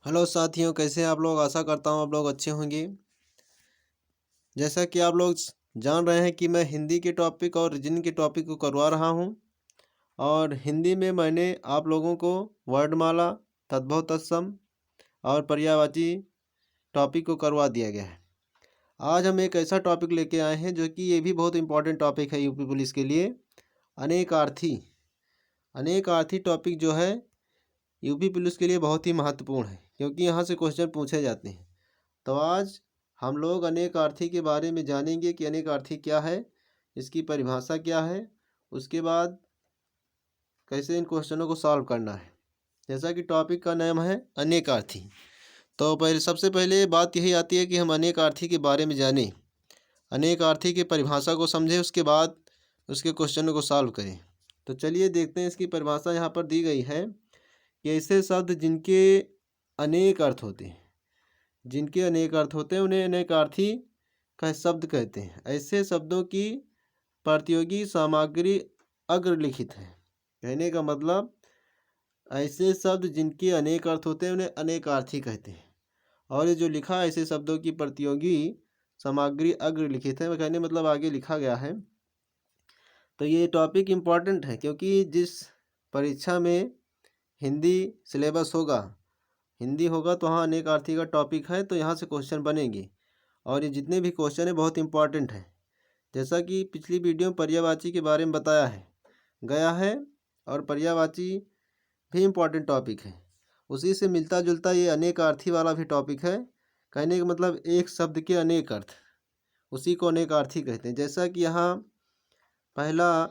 Hello साथियों, कैसे हैं आप लोग। आशा करता हूँ आप लोग अच्छे होंगे। जैसा कि आप लोग जान रहे हैं कि मैं हिंदी के टॉपिक और रीजनिंग के टॉपिक को करवा रहा हूँ। और हिंदी में मैंने आप लोगों को वर्णमाला, तद्भव तत्सम और पर्यायवाची टॉपिक को करवा दिया गया है। आज हम एक ऐसा टॉपिक लेके आए हैं जो कि ये भी बहुत इंपॉर्टेंट टॉपिक है यूपी पुलिस के लिए। अनेकार्थी। अनेकार्थी टॉपिक जो है यूपी पुलिस के लिए बहुत ही महत्वपूर्ण है, क्योंकि यहाँ से क्वेश्चन पूछे जाते हैं। तो आज हम लोग अनेकार्थी के बारे में जानेंगे कि अनेकार्थी क्या है, इसकी परिभाषा क्या है, उसके बाद कैसे इन क्वेश्चनों को सॉल्व करना है। जैसा कि टॉपिक का नाम है अनेकार्थी, तो सबसे पहले बात यही आती है कि हम अनेकार्थी के बारे में जानें, अनेकार्थी की परिभाषा को समझें, उसके बाद उसके क्वेश्चनों को सॉल्व करें। तो चलिए देखते हैं। इसकी परिभाषा यहाँ पर दी गई है कि ऐसे शब्द जिनके अनेक अर्थ होते हैं, जिनके अनेक अर्थ होते हैं उन्हें अनेकार्थी का शब्द कहते हैं। ऐसे शब्दों की प्रतियोगी सामग्री अग्रलिखित है। कहने का मतलब ऐसे शब्द जिनके अनेक अर्थ होते हैं उन्हें अनेकार्थी कहते हैं। और ये जो लिखा है ऐसे शब्दों की प्रतियोगी सामग्री अग्रलिखित है, कहने मतलब आगे लिखा गया है। तो ये टॉपिक इम्पॉर्टेंट है, क्योंकि जिस परीक्षा में हिंदी सिलेबस होगा, हिंदी होगा तो हाँ अनेकार्थी का टॉपिक है, तो यहाँ से क्वेश्चन बनेंगे। और ये जितने भी क्वेश्चन है बहुत इंपॉर्टेंट है। जैसा कि पिछली वीडियो में पर्यायवाची के बारे में बताया है गया है, और पर्यायवाची भी इम्पॉर्टेंट टॉपिक है। उसी से मिलता जुलता ये अनेकार्थी वाला भी टॉपिक है। कहने का मतलब एक शब्द के अनेक अर्थ, उसी को अनेकार्थी कहते हैं। जैसा कि यहाँ पहला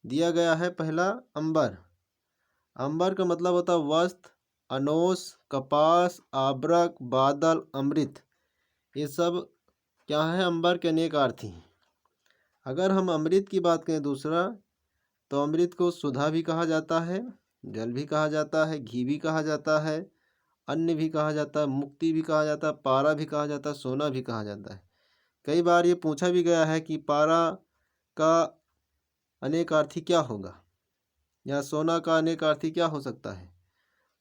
दिया गया है, पहला अंबर। अंबर का मतलब होता है वस्त्र, अनोस, कपास, आब्रक, बादल, अमृत। ये सब क्या है, अंबर के अनेकार्थी हैं। अगर हम अमृत की बात करें दूसरा, तो अमृत को सुधा भी कहा जाता है, जल भी कहा जाता है, घी भी कहा जाता है, अन्न भी कहा जाता है, मुक्ति भी कहा जाता है, पारा भी कहा जाता है, सोना भी कहा जाता है। कई बार ये पूछा भी गया है कि पारा का अनेकार्थी क्या होगा, या सोना का अनेकार्थी क्या हो सकता है।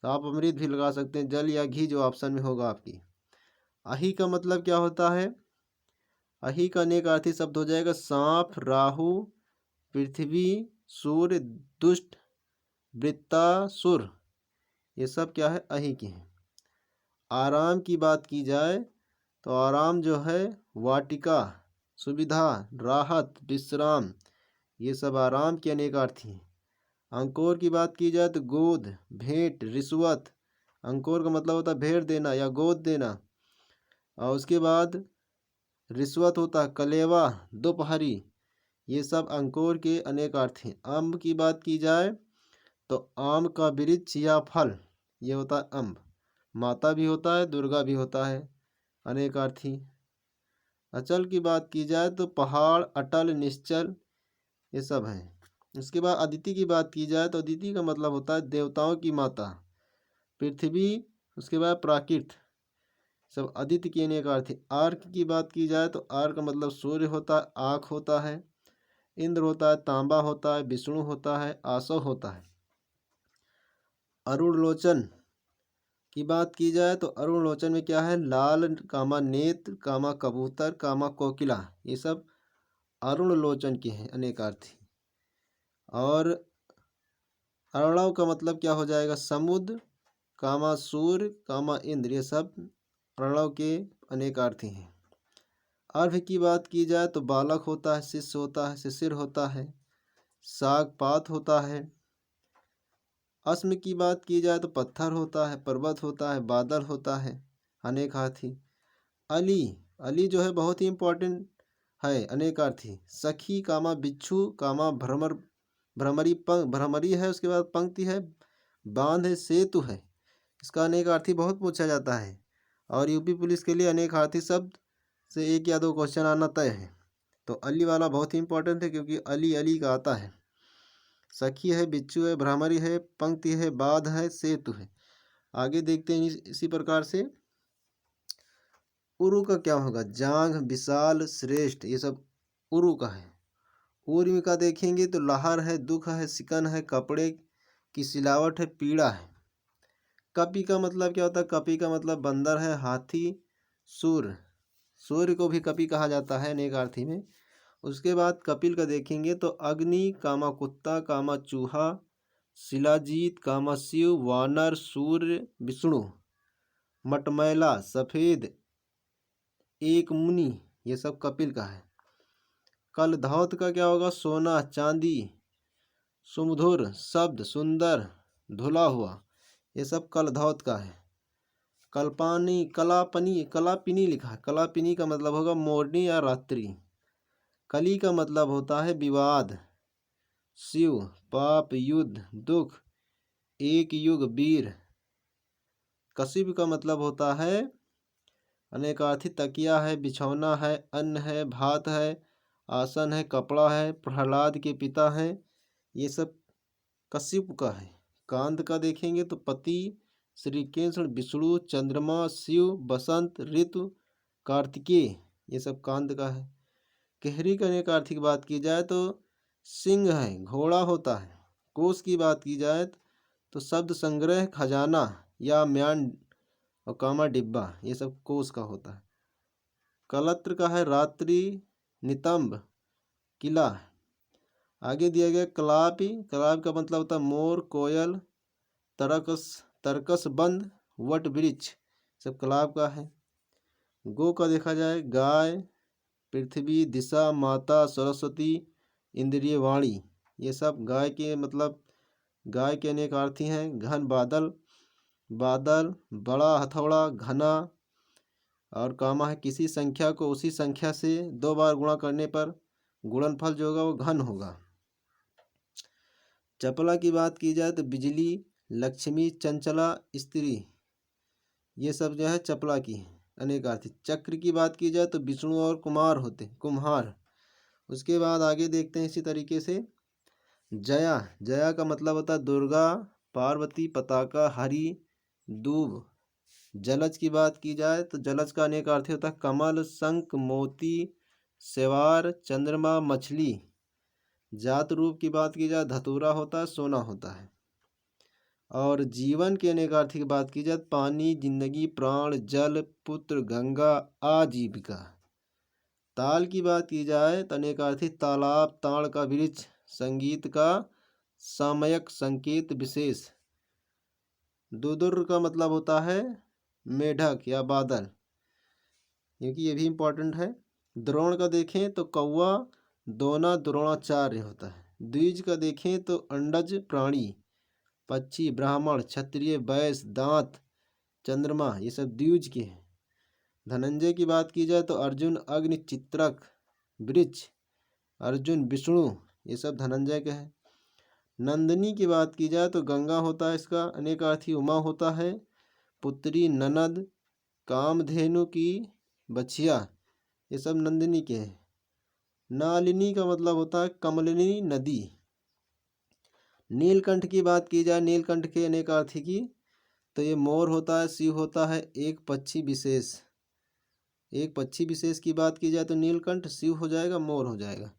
तो आप अमृत भी लगा सकते हैं, जल या घी, जो ऑप्शन में होगा आपकी। अही का मतलब क्या होता है, अही का अनेकार्थी शब्द हो जाएगा सांप, राहु, पृथ्वी, सूर्य, दुष्ट, वृत्तासुर। ये सब क्या है, अही के हैं। आराम की बात की जाए तो आराम जो है वाटिका, सुविधा, राहत, विश्राम, ये सब आराम के अनेकार्थी हैं। अंकोर की बात की जाए तो गोद, भेंट, रिश्वत। अंकोर का मतलब होता है भेंट देना या गोद देना। और उसके बाद रिश्वत होता है कलेवा, दोपहरी। ये सब अंकोर के अनेक अर्थ हैं। अम्ब की बात की जाए तो आम का वृक्ष या फल, ये होता है अम्ब। माता भी होता है, दुर्गा भी होता है, अनेकार्थी। अचल की बात की जाए तो पहाड़, अटल, निश्चल, ये सब हैं। उसके बाद अदिति की बात की जाए तो अदिति का मतलब होता है देवताओं की माता, पृथ्वी। उसके बाद प्राकृत, सब अदिति के अनेक अर्थ हैं। आर्क की बात की जाए तो आर्क का मतलब सूर्य होता है, आँख होता है, इंद्र होता है, तांबा होता है, विष्णु होता है, आसव होता है। अरुण लोचन की बात की जाए तो अरुण लोचन में क्या है, लाल, कामा नेत्र, कामा कबूतर, कामा कोकिला, ये सब अरुण लोचन के हैं अनेकार्थी। और अर्णव का मतलब क्या हो जाएगा, समुद्र, कामा सूर्य, कामा इंद्र, ये सब अर्णव के अनेकार्थी हैं। अर्घ की बात की जाए तो बालक होता है, शिष्य होता है, शिशिर होता है, साग पात होता है। अस्म की बात की जाए तो पत्थर होता है, पर्वत होता है, बादल होता है, अनेकार्थी। अली, अली जो है बहुत ही इंपॉर्टेंट है, अनेकार्थी। सखी, कामा बिच्छू, कामा भ्रमर, भ्रमरी है, उसके बाद पंक्ति है, बांध है, सेतु है। इसका अनेकार्थी बहुत पूछा जाता है, और यूपी पुलिस के लिए अनेकार्थी शब्द से एक या दो क्वेश्चन आना तय है। तो अली वाला बहुत ही इंपॉर्टेंट है, क्योंकि अली अली का आता है। सखी है, बिच्छू है, भ्रामरी है, पंक्ति है, बाध है, सेतु है। आगे देखते हैं इसी प्रकार से। उरु का क्या होगा, जांघ, विशाल, श्रेष्ठ, ये सब उरु का है। ऊर्म का देखेंगे तो लहर है, दुख है, सिकन है, कपड़े की सिलावट है, पीड़ा है। कपि का मतलब क्या होता है? कपि का मतलब बंदर है, हाथी, सूर्य। सूर्य को भी कपि कहा जाता है अनेकार्थी में। उसके बाद कपिल का देखेंगे तो अग्नि कामा कुत्ता कामा चूहा, शिलाजीत कामा शिव, वानर, सूर्य, विष्णु, मटमैला, सफेद, एक मुनि, ये सब कपिल का है। कल धौत का क्या होगा? सोना, चांदी, सुमधुर, शब्द, सुंदर, धुला हुआ, ये सब कल धौत का है। कल्पानी, कलापनी, कलापिनी लिखा है। कलापिनी का मतलब होगा मोरनी या रात्रि। कली का मतलब होता है विवाद, शिव, पाप, युद्ध, दुख, एक युग, वीर। कशिप का मतलब होता है अनेकार्थी तकिया है, बिछौना है, अन्न है, भात है, आसन है, कपड़ा है, प्रहलाद के पिता हैं, ये सब कश्यप का है। कांत का देखेंगे तो पति, श्री कृष्ण, विष्णु, चंद्रमा, शिव, बसंत ऋतु, कार्तिकेय, ये सब कांत का है। केहरी करने का आर्थिक बात की जाए तो सिंह है, घोड़ा होता है। कोश की बात की जाए तो शब्द संग्रह, खजाना या म्यान और कामा डिब्बा, ये सब कोश का होता है। कलत्र का है रात्रि, नितंब, किला। आगे दिया गया कलापी। कलाप का मतलब होता है मोर, कोयल, तरकस, तरकस बंद, वट वृक्ष, सब कलाप का है। गो का देखा जाए गाय, पृथ्वी, दिशा, माता, सरस्वती, इंद्रिय, वाणी, ये सब गाय के मतलब गाय के अनेक अर्थी हैं। घन बादल, बादल, बड़ा हथौड़ा, घना, और कामा है किसी संख्या को उसी संख्या से 2 बार गुणा करने पर गुणनफल जो होगा वो घन होगा। चपला की बात की जाए तो बिजली, लक्ष्मी, चंचला, स्त्री, ये सब जो है चपला की है अनेकार्थी। चक्र की बात की जाए तो विष्णु और कुमार होते, कुम्हार। उसके बाद आगे देखते हैं इसी तरीके से जया। जया का मतलब होता है दुर्गा, पार्वती, पताका, हरि, दूब। जलज की बात की जाए तो जलज का अनेक अर्थ होता है कमल, शंख, मोती, सेवार, चंद्रमा, मछली। जात रूप की बात की जाए धतूरा होता है, सोना होता है। और जीवन के अनेक अर्थ की बात की जाए पानी, जिंदगी, प्राण, जल, पुत्र, गंगा, आजीविका। ताल की बात की जाए तो अनेकार्थी तालाब, ताड़ का वृक्ष, संगीत का सामयिक संकेत विशेष। दुदुर का मतलब होता है मेढक या बादल, क्योंकि ये भी इम्पोर्टेंट है। द्रोण का देखें तो कौवा, दोना, द्रोणाचार्य होता है। द्विज का देखें तो अंडज प्राणी, पक्षी, ब्राह्मण, क्षत्रिय, वैश्य, दांत, चंद्रमा, ये सब द्विज के हैं। धनंजय की बात की जाए तो अर्जुन, अग्नि, चित्रक, वृक्ष, अर्जुन, विष्णु, ये सब धनंजय के हैं। नंदिनी की बात की जाए तो गंगा होता है, इसका अनेकार्थी उमा होता है, पुत्री, ननद, कामधेनु की बछिया, ये सब नंदिनी के हैं। नालिनी का मतलब होता है कमलिनी नदी। नीलकंठ की बात की जाए, नीलकंठ के अनेकार्थी की तो ये मोर होता है, शिव होता है, एक पक्षी विशेष। एक पक्षी विशेष की बात की जाए तो नीलकंठ, शिव हो जाएगा, मोर हो जाएगा।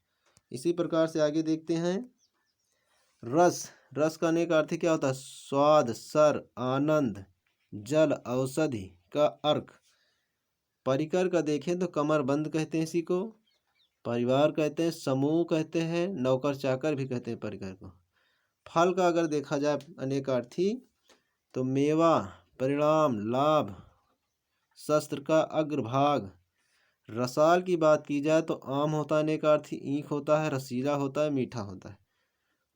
इसी प्रकार से आगे देखते हैं रस। रस का अनेक अर्थ क्या होता है स्वाद, सर, आनंद, जल, औषधि का अर्क। परिकर का देखें तो कमर बंद कहते हैं इसी को, परिवार कहते हैं, समूह कहते हैं, नौकर चाकर भी कहते हैं परिकर को। फल का अगर देखा जाए अनेकार्थी तो मेवा, परिणाम, लाभ, शस्त्र का अग्रभाग। रसाल की बात की जाए तो आम होता है अनेकार्थी, ईख होता है, रसीला होता है, मीठा होता है।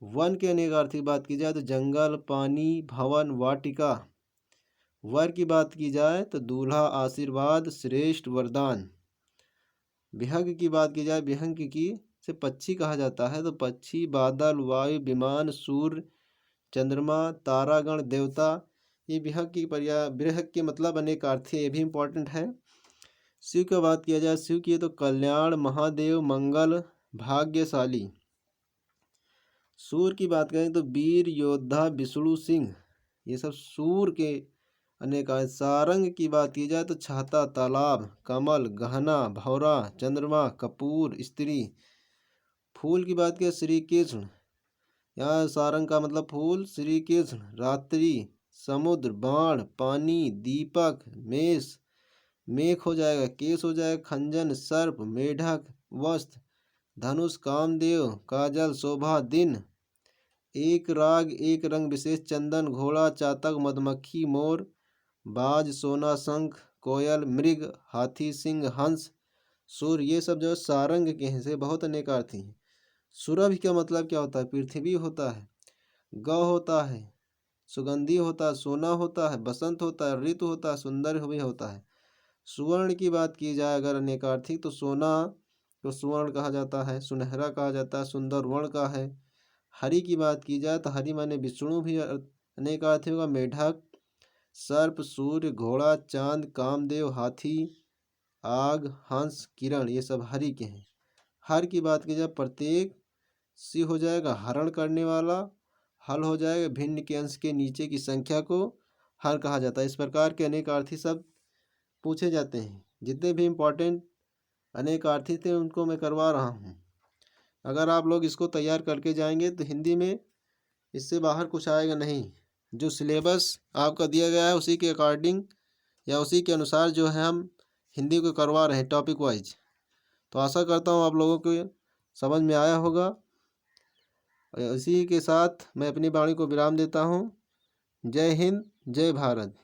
वन के अनेकार्थी की बात की जाए तो जंगल, पानी, भवन, वाटिका। वर की बात की जाए तो दूल्हा, आशीर्वाद, श्रेष्ठ, वरदान। विहंग की बात की जाए, विहंग की से पक्षी कहा जाता है तो पक्षी, बादल, वायु, विमान, सूर्य, चंद्रमा, तारागण, देवता, ये विहंग की विहंग के मतलब अनेक अर्थ है, ये भी इम्पोर्टेंट है। शिव की बात किया जाए, शिव की तो कल्याण, महादेव, मंगल, भाग्यशाली। सूर्य की बात करें तो वीर, योद्धा, विष्णु, सिंह, ये सब सूर्य के अनेक। सारंग की बात की जाए तो छाता, तालाब, कमल, गहना, भौरा, चंद्रमा, कपूर, स्त्री। फूल की बात की श्री कृष्ण, यहाँ सारंग का मतलब फूल, श्री कृष्ण, रात्रि, समुद्र, बाण, पानी, दीपक, मेष, मेख हो जाएगा, केस हो जाएगा, खंजन, सर्प, मेढक, वस्त्र, धनुष, कामदेव, काजल, शोभा, दिन, एक राग, एक रंग विशेष, चंदन, घोड़ा, चातक, मधुमक्खी, मोर, बाज, सोना, शंख, कोयल, मृग, हाथी, सिंह, हंस, सूर्य, ये सब जो सारंग के हैं से बहुत अनेकार्थी हैं। सुरभि का मतलब क्या होता है? पृथ्वी होता है, गौ होता है, सुगंधी होता है, सोना होता है, बसंत होता है, ऋतु होता है, सुंदर भी होता है। सुवर्ण की बात की जाए अगर अनेकार्थी, तो सोना को सुवर्ण कहा जाता है, सुनहरा कहा जाता है, सुंदर वर्ण का है। हरि की बात की जाए तो हरि माने विष्णु भी अनेकार्थी होगा, मेढक, सर्प, सूर्य, घोड़ा, चांद, कामदेव, हाथी, आग, हंस, किरण, ये सब हरि के हैं। हर की बात की जाए प्रत्येक, सी हो जाएगा हरण करने वाला, हल हो जाएगा भिन्न के अंश के नीचे की संख्या को हर कहा जाता है। इस प्रकार के अनेकार्थी शब्द पूछे जाते हैं। जितने भी इम्पोर्टेंट अनेकार्थी थे उनको मैं करवा रहा हूँ। अगर आप लोग इसको तैयार करके जाएंगे तो हिंदी में इससे बाहर कुछ आएगा नहीं। जो सिलेबस आपका दिया गया है उसी के अकॉर्डिंग या उसी के अनुसार जो है हम हिंदी को करवा रहे हैं टॉपिक वाइज। तो आशा करता हूँ आप लोगों को समझ में आया होगा। इसी के साथ मैं अपनी वाणी को विराम देता हूँ। जय हिंद, जय भारत।